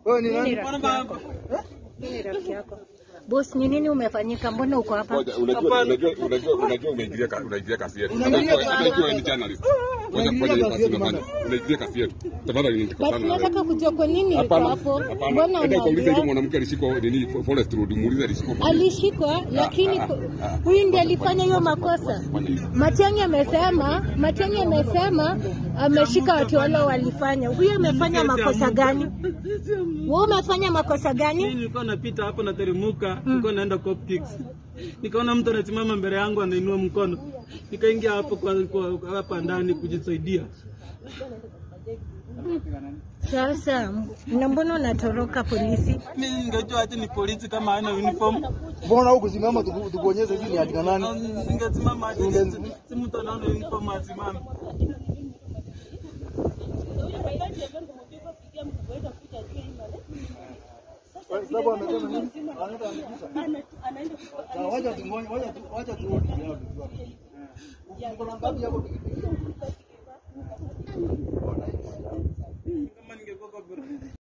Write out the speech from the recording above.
Wewe ni nani? Ni rafiki yako. Boss, ni nini umefanyika? Mbona uko hapa? Unajua umeingilia kasi yetu. Unajua ni journalist. Unaigilia kasi yetu. Tafadhali basi nataka kujua kwa nini uko hapo. Mbona unauliza hiyo mwanamke alishikwa nini Forest Road, muulize alishikwa. Alishikwa lakini huyu ndiye alifanya hiyo makosa. Matiang'i amesema ameshika watu wale walifanya. Huyu amefanya makosa gani? Wewe umefanya makosa gani? Mimi nilikuwa napita hapo na teremuka, nilikuwa naenda Cop Kicks. Nikaona mtu anasimama mbele yangu anainua mkono. Nikaingia hapo kwa hapa ndani kujisaidia. Sasa, na mbona unatoroka polisi? Mimi ningejua ati ni polisi kama hana uniform. Mbona huko simama tukuonyeshe hivi ni akina nani? Ningesimama ati si mtu anaona uniform asimame. Sababu amesema nini? Anaenda wacha tu. Kuna ngapi hapo?